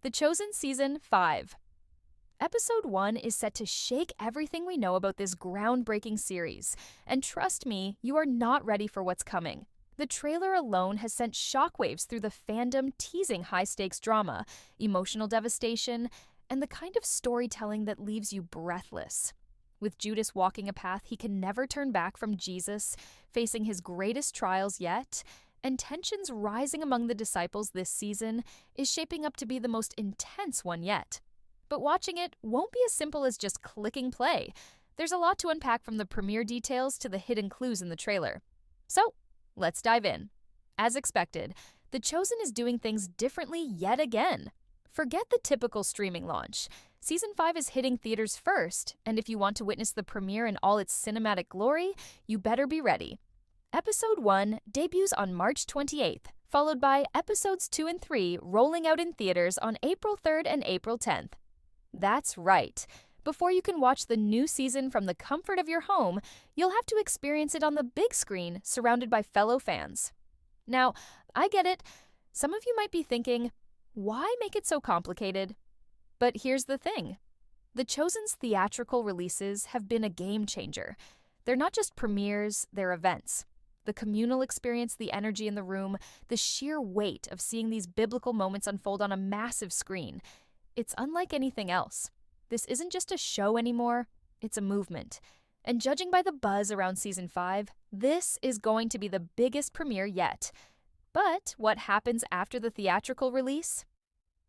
The Chosen Season 5. Episode 1 is set to shake everything we know about this groundbreaking series. And trust me, you are not ready for what's coming. The trailer alone has sent shockwaves through the fandom, teasing high-stakes drama, emotional devastation, and the kind of storytelling that leaves you breathless. With Judas walking a path he can never turn back from Jesus, facing his greatest trials yet, and tensions rising among the disciples this season is shaping up to be the most intense one yet. But watching it won't be as simple as just clicking play. There's a lot to unpack from the premiere details to the hidden clues in the trailer. So, let's dive in. As expected, The Chosen is doing things differently yet again. Forget the typical streaming launch. Season 5 is hitting theaters first, and if you want to witness the premiere in all its cinematic glory, you better be ready. Episode 1 debuts on March 28th, followed by Episodes 2 and 3 rolling out in theaters on April 3rd and April 10th. That's right. Before you can watch the new season from the comfort of your home, you'll have to experience it on the big screen, surrounded by fellow fans. Now, I get it. Some of you might be thinking, why make it so complicated? But here's the thing. The Chosen's theatrical releases have been a game changer. They're not just premieres, they're events. The communal experience, the energy in the room, the sheer weight of seeing these biblical moments unfold on a massive screen. It's unlike anything else. This isn't just a show anymore, it's a movement. And judging by the buzz around Season 5, this is going to be the biggest premiere yet. But what happens after the theatrical release?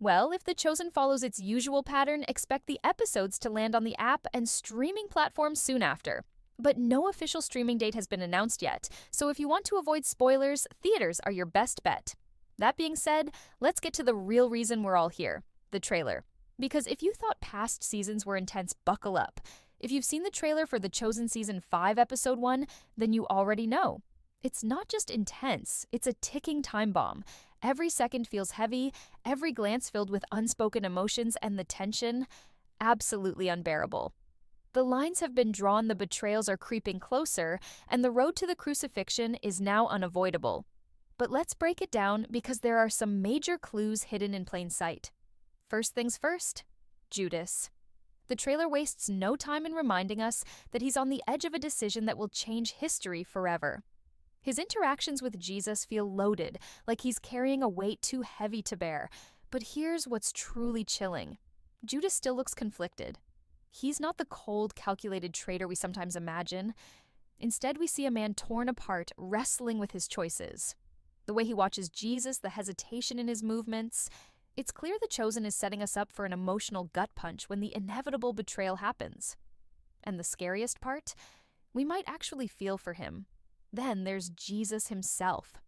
Well, if The Chosen follows its usual pattern, expect the episodes to land on the app and streaming platforms soon after. But no official streaming date has been announced yet, so if you want to avoid spoilers, theaters are your best bet. That being said, let's get to the real reason we're all here, the trailer. Because if you thought past seasons were intense, buckle up. If you've seen the trailer for The Chosen Season 5, Episode 1, then you already know. It's not just intense, it's a ticking time bomb. Every second feels heavy, every glance filled with unspoken emotions, and the tension, absolutely unbearable. The lines have been drawn, the betrayals are creeping closer, and the road to the crucifixion is now unavoidable. But let's break it down because there are some major clues hidden in plain sight. First things first, Judas. The trailer wastes no time in reminding us that he's on the edge of a decision that will change history forever. His interactions with Jesus feel loaded, like he's carrying a weight too heavy to bear. But here's what's truly chilling. Judas still looks conflicted. He's not the cold, calculated traitor we sometimes imagine. Instead, we see a man torn apart, wrestling with his choices. The way he watches Jesus, the hesitation in his movements. It's clear The Chosen is setting us up for an emotional gut punch when the inevitable betrayal happens. And the scariest part? We might actually feel for him. Then there's Jesus himself.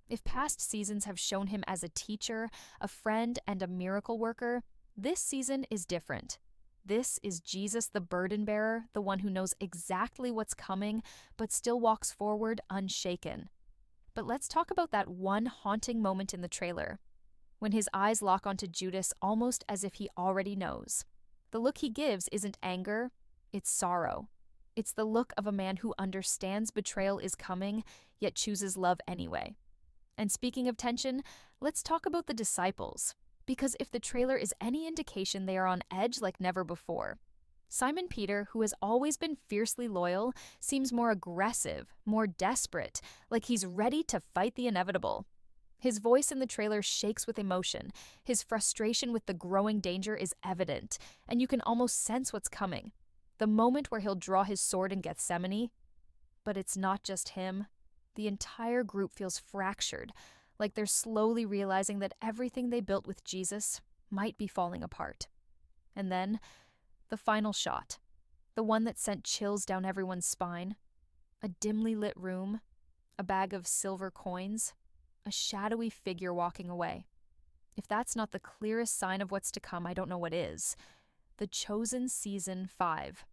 If past seasons have shown him as a teacher, a friend, and a miracle worker, this season is different. This is Jesus, the burden bearer, the one who knows exactly what's coming, but still walks forward unshaken. But let's talk about that one haunting moment in the trailer, when his eyes lock onto Judas almost as if he already knows. The look he gives isn't anger, it's sorrow. It's the look of a man who understands betrayal is coming, yet chooses love anyway. And speaking of tension, let's talk about the disciples. Because if the trailer is any indication, they are on edge like never before. Simon Peter, who has always been fiercely loyal, seems more aggressive, more desperate, like he's ready to fight the inevitable. His voice in the trailer shakes with emotion. His frustration with the growing danger is evident, and you can almost sense what's coming. The moment where he'll draw his sword in Gethsemane. But it's not just him. The entire group feels fractured, like they're slowly realizing that everything they built with Jesus might be falling apart. And then, the final shot, the one that sent chills down everyone's spine. A dimly lit room, a bag of silver coins, a shadowy figure walking away. If that's not the clearest sign of what's to come, I don't know what is. The Chosen Season 5.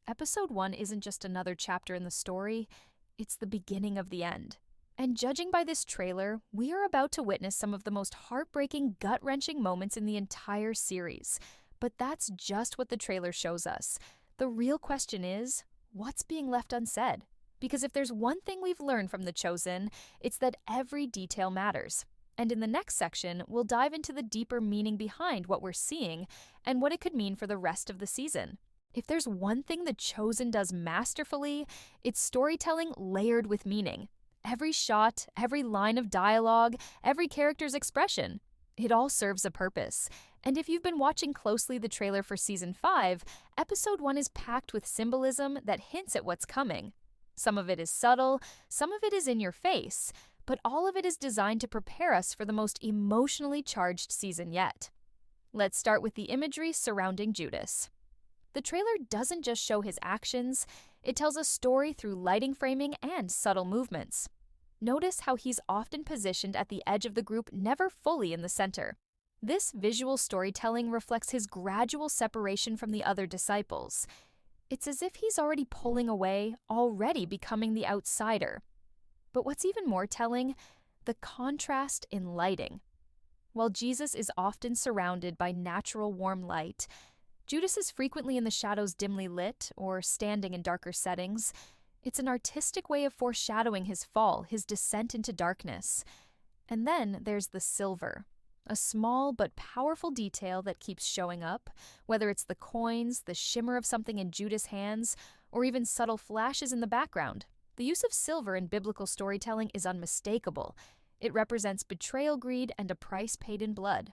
Episode 1 isn't just another chapter in the story, it's the beginning of the end. And judging by this trailer, we are about to witness some of the most heartbreaking, gut-wrenching moments in the entire series. But that's just what the trailer shows us. The real question is, what's being left unsaid? Because if there's one thing we've learned from The Chosen, it's that every detail matters. And in the next section, we'll dive into the deeper meaning behind what we're seeing and what it could mean for the rest of the season. If there's one thing The Chosen does masterfully, it's storytelling layered with meaning. Every shot, every line of dialogue, every character's expression, it all serves a purpose. And if you've been watching closely the trailer for Season 5, Episode 1 is packed with symbolism that hints at what's coming. Some of it is subtle, some of it is in your face, but all of it is designed to prepare us for the most emotionally charged season yet. Let's start with the imagery surrounding Judas. The trailer doesn't just show his actions, it tells a story through lighting framing and subtle movements. Notice how he's often positioned at the edge of the group, never fully in the center. This visual storytelling reflects his gradual separation from the other disciples. It's as if he's already pulling away, already becoming the outsider. But what's even more telling? The contrast in lighting. While Jesus is often surrounded by natural warm light, Judas is frequently in the shadows, dimly lit, or standing in darker settings. It's an artistic way of foreshadowing his fall, his descent into darkness. And then there's the silver, a small but powerful detail that keeps showing up, whether it's the coins, the shimmer of something in Judas' hands, or even subtle flashes in the background. The use of silver in biblical storytelling is unmistakable. It represents betrayal, greed, and a price paid in blood.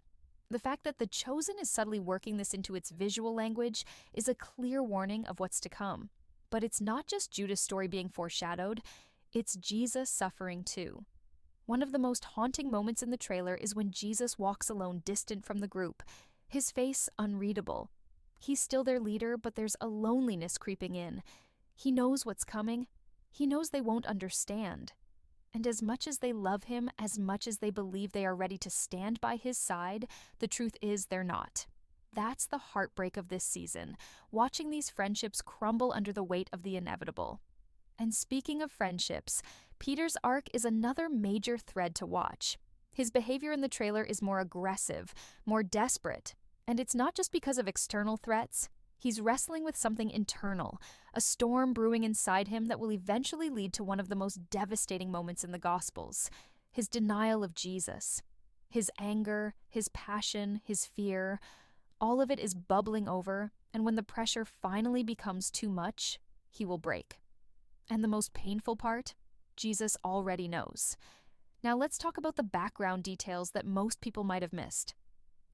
The fact that The Chosen is subtly working this into its visual language is a clear warning of what's to come. But it's not just Judas' story being foreshadowed, it's Jesus suffering too. One of the most haunting moments in the trailer is when Jesus walks alone, distant from the group, his face unreadable. He's still their leader, but there's a loneliness creeping in. He knows what's coming. He knows they won't understand. And as much as they love him, as much as they believe they are ready to stand by his side, the truth is they're not. That's the heartbreak of this season, watching these friendships crumble under the weight of the inevitable. And speaking of friendships, Peter's arc is another major thread to watch. His behavior in the trailer is more aggressive, more desperate. And it's not just because of external threats. He's wrestling with something internal, a storm brewing inside him that will eventually lead to one of the most devastating moments in the Gospels, his denial of Jesus. His anger, his passion, his fear, all of it is bubbling over, and when the pressure finally becomes too much, he will break. And the most painful part? Jesus already knows. Now let's talk about the background details that most people might have missed.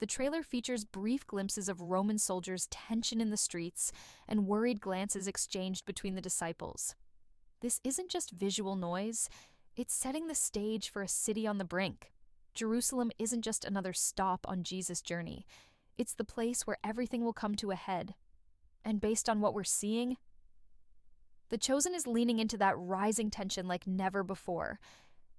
The trailer features brief glimpses of Roman soldiers' tension in the streets and worried glances exchanged between the disciples. This isn't just visual noise, it's setting the stage for a city on the brink. Jerusalem isn't just another stop on Jesus' journey. It's the place where everything will come to a head. And based on what we're seeing, The Chosen is leaning into that rising tension like never before.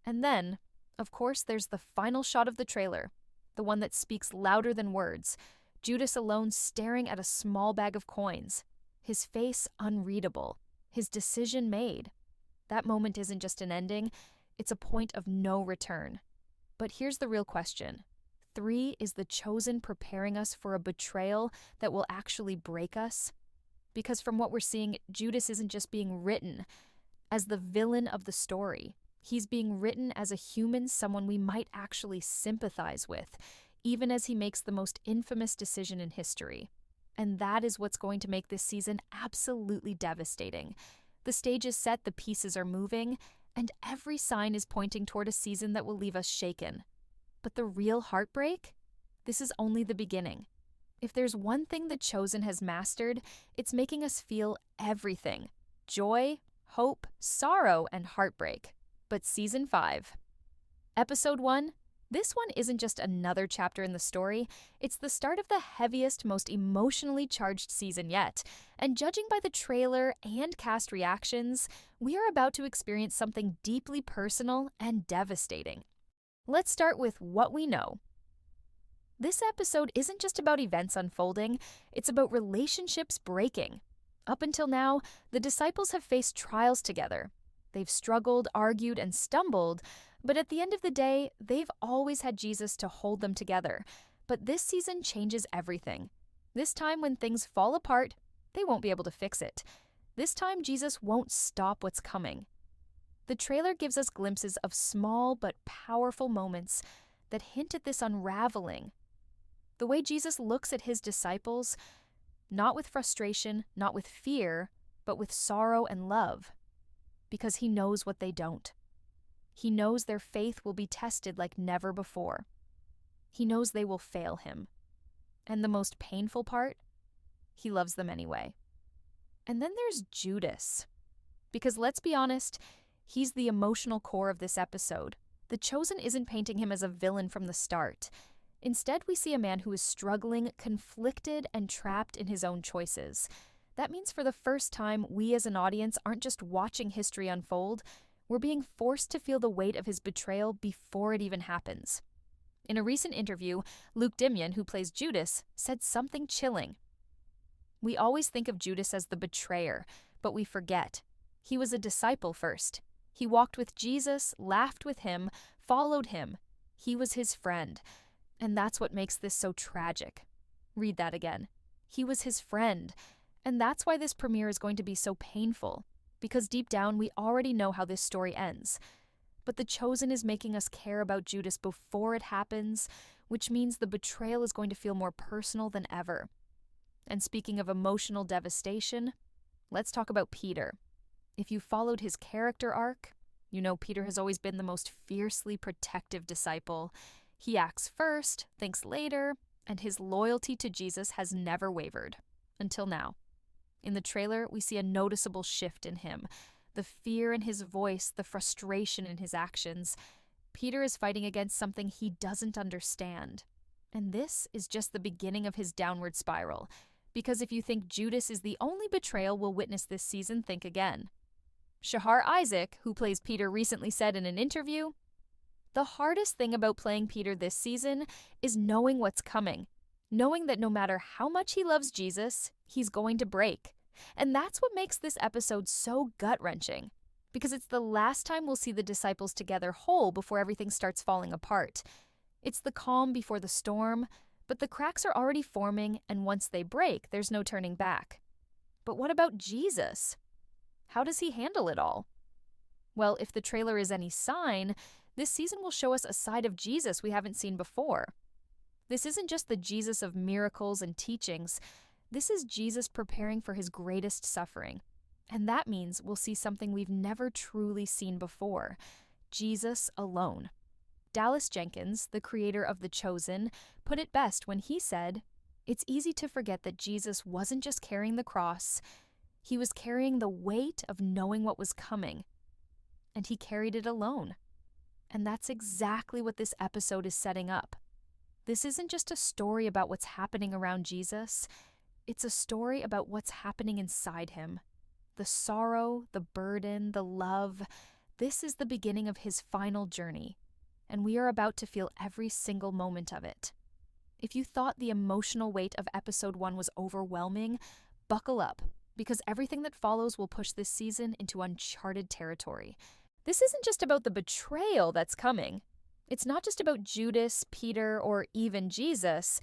And then, of course, there's the final shot of the trailer, the one that speaks louder than words, Judas alone staring at a small bag of coins, his face unreadable, his decision made. That moment isn't just an ending, it's a point of no return. But here's the real question. 3, is The Chosen preparing us for a betrayal that will actually break us? Because from what we're seeing, Judas isn't just being written as the villain of the story. He's being written as a human, someone we might actually sympathize with, even as he makes the most infamous decision in history. And that is what's going to make this season absolutely devastating. The stage is set, the pieces are moving, and every sign is pointing toward a season that will leave us shaken. But the real heartbreak? This is only the beginning. If there's one thing The Chosen has mastered, it's making us feel everything. Joy, hope, sorrow, and heartbreak. But Season 5. Episode 1, this one isn't just another chapter in the story, it's the start of the heaviest, most emotionally charged season yet. And judging by the trailer and cast reactions, we are about to experience something deeply personal and devastating. Let's start with what we know. This episode isn't just about events unfolding, it's about relationships breaking. Up until now, the disciples have faced trials together. They've struggled, argued, and stumbled, but at the end of the day, they've always had Jesus to hold them together. But this season changes everything. This time when things fall apart, they won't be able to fix it. This time, Jesus won't stop what's coming. The trailer gives us glimpses of small but powerful moments that hint at this unraveling. The way Jesus looks at his disciples, not with frustration, not with fear, but with sorrow and love, because he knows what they don't. He knows their faith will be tested like never before. He knows they will fail him. And the most painful part, he loves them anyway. And then there's Judas. Because let's be honest, he's the emotional core of this episode. The Chosen isn't painting him as a villain from the start. Instead, we see a man who is struggling, conflicted, and trapped in his own choices. That means for the first time, we as an audience aren't just watching history unfold, we're being forced to feel the weight of his betrayal before it even happens. In a recent interview, Luke Dimion, who plays Judas, said something chilling. We always think of Judas as the betrayer, but we forget. He was a disciple first. He walked with Jesus, laughed with him, followed him. He was his friend. And that's what makes this so tragic. Read that again. He was his friend. And that's why this premiere is going to be so painful. Because deep down, we already know how this story ends. But The Chosen is making us care about Judas before it happens, which means the betrayal is going to feel more personal than ever. And speaking of emotional devastation, let's talk about Peter. If you followed his character arc, you know Peter has always been the most fiercely protective disciple. He acts first, thinks later, and his loyalty to Jesus has never wavered. Until now. In the trailer, we see a noticeable shift in him. The fear in his voice, the frustration in his actions. Peter is fighting against something he doesn't understand. And this is just the beginning of his downward spiral. Because if you think Judas is the only betrayal we'll witness this season, think again. Shahar Isaac, who plays Peter, recently said in an interview, "The hardest thing about playing Peter this season is knowing what's coming. Knowing that no matter how much he loves Jesus, he's going to break. And that's what makes this episode so gut-wrenching. Because it's the last time we'll see the disciples together whole before everything starts falling apart. It's the calm before the storm, but the cracks are already forming, and once they break, there's no turning back. But what about Jesus? How does he handle it all? Well, if the trailer is any sign, this season will show us a side of Jesus we haven't seen before. This isn't just the Jesus of miracles and teachings. This is Jesus preparing for his greatest suffering. And that means we'll see something we've never truly seen before. Jesus alone. Dallas Jenkins, the creator of The Chosen, put it best when he said, "It's easy to forget that Jesus wasn't just carrying the cross. He was carrying the weight of knowing what was coming. And he carried it alone." And that's exactly what this episode is setting up. This isn't just a story about what's happening around Jesus. It's a story about what's happening inside him. The sorrow, the burden, the love. This is the beginning of his final journey. And we are about to feel every single moment of it. If you thought the emotional weight of episode 1 was overwhelming, buckle up, because everything that follows will push this season into uncharted territory. This isn't just about the betrayal that's coming. It's not just about Judas, Peter, or even Jesus.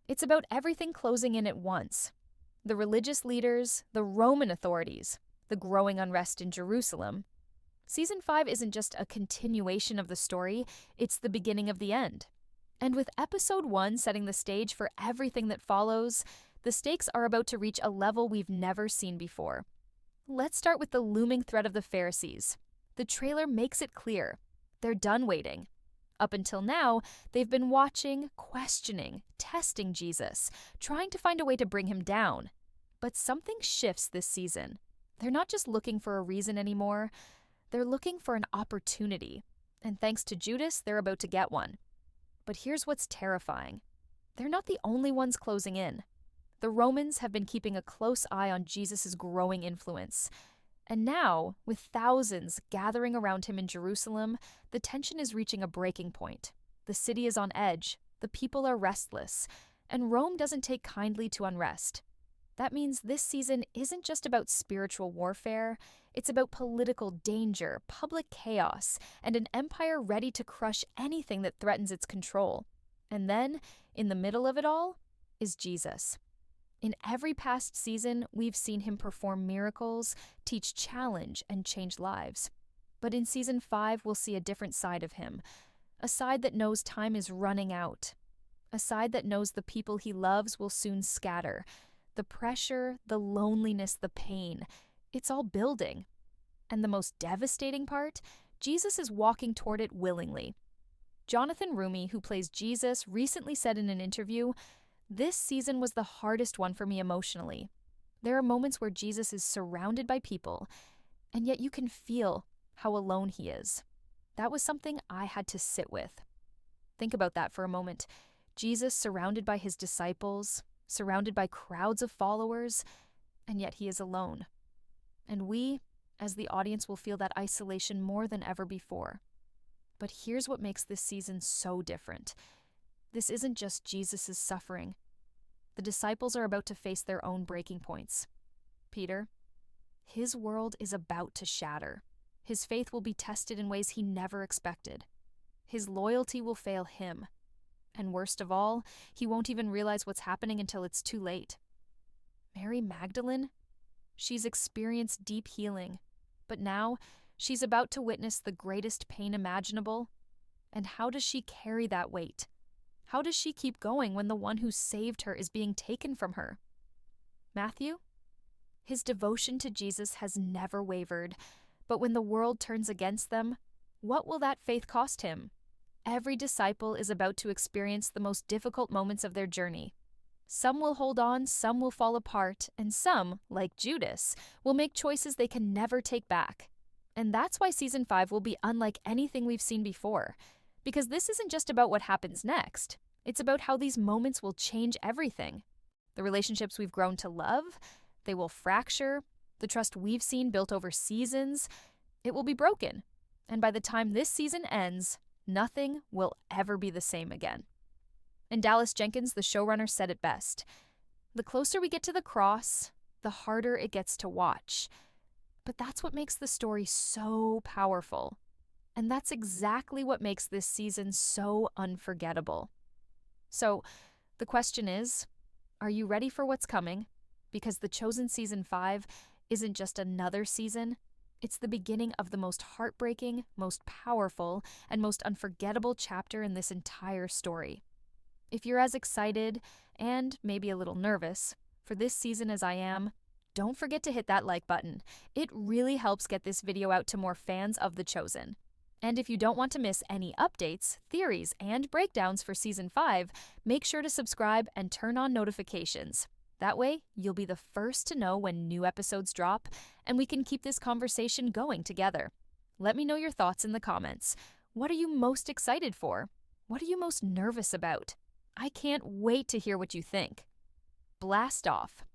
It's about everything closing in at once. The religious leaders, the Roman authorities, the growing unrest in Jerusalem. Season 5 isn't just a continuation of the story, it's the beginning of the end. And with episode 1 setting the stage for everything that follows, the stakes are about to reach a level we've never seen before. Let's start with the looming threat of the Pharisees. The trailer makes it clear. They're done waiting. Up until now, they've been watching, questioning, testing Jesus, trying to find a way to bring him down. But something shifts this season. They're not just looking for a reason anymore. They're looking for an opportunity. And thanks to Judas, they're about to get one. But here's what's terrifying. They're not the only ones closing in. The Romans have been keeping a close eye on Jesus' growing influence. And now, with thousands gathering around him in Jerusalem, the tension is reaching a breaking point. The city is on edge, the people are restless, and Rome doesn't take kindly to unrest. That means this season isn't just about spiritual warfare, it's about political danger, public chaos, and an empire ready to crush anything that threatens its control. And then, in the middle of it all, is Jesus. In every past season, we've seen him perform miracles, teach challenge, and change lives. But in season 5, we'll see a different side of him. a side that knows time is running out, a side that knows the people he loves will soon scatter. The pressure, the loneliness, the pain, it's all building. And the most devastating part, Jesus is walking toward it willingly. Jonathan Rumi, who plays Jesus, recently said in an interview, "This season was the hardest one for me emotionally. There are moments where Jesus is surrounded by people, and yet you can feel how alone he is." That was something I had to sit with. Think about that for a moment. Jesus surrounded by his disciples, surrounded by crowds of followers, and yet he is alone. And we, as the audience, will feel that isolation more than ever before. But here's what makes this season so different. This isn't just Jesus' suffering. The disciples are about to face their own breaking points. Peter, his world is about to shatter. His faith will be tested in ways he never expected. His loyalty will fail him. And worst of all, he won't even realize what's happening until it's too late. Mary Magdalene? She's experienced deep healing, but now she's about to witness the greatest pain imaginable. And how does she carry that weight? How does she keep going when the one who saved her is being taken from her? Matthew? His devotion to Jesus has never wavered, but when the world turns against them, what will that faith cost him? Every disciple is about to experience the most difficult moments of their journey. Some will hold on, some will fall apart, and some, like Judas, will make choices they can never take back. And that's why Season 5 will be unlike anything we've seen before. Because this isn't just about what happens next. It's about how these moments will change everything. The relationships we've grown to love, they will fracture. The trust we've seen built over seasons, it will be broken. And by the time this season ends, nothing will ever be the same again. And Dallas Jenkins, the showrunner, said it best. The closer we get to the cross, the harder it gets to watch. But that's what makes the story so powerful. And that's exactly what makes this season so unforgettable. So, the question is, are you ready for what's coming? Because The Chosen Season 5 isn't just another season. It's the beginning of the most heartbreaking, most powerful, and most unforgettable chapter in this entire story. If you're as excited, and maybe a little nervous, for this season as I am, don't forget to hit that like button. It really helps get this video out to more fans of The Chosen. And if you don't want to miss any updates, theories, and breakdowns for Season 5, make sure to subscribe and turn on notifications. That way, you'll be the first to know when new episodes drop, and we can keep this conversation going together. Let me know your thoughts in the comments. What are you most excited for? What are you most nervous about? I can't wait to hear what you think. Blast off!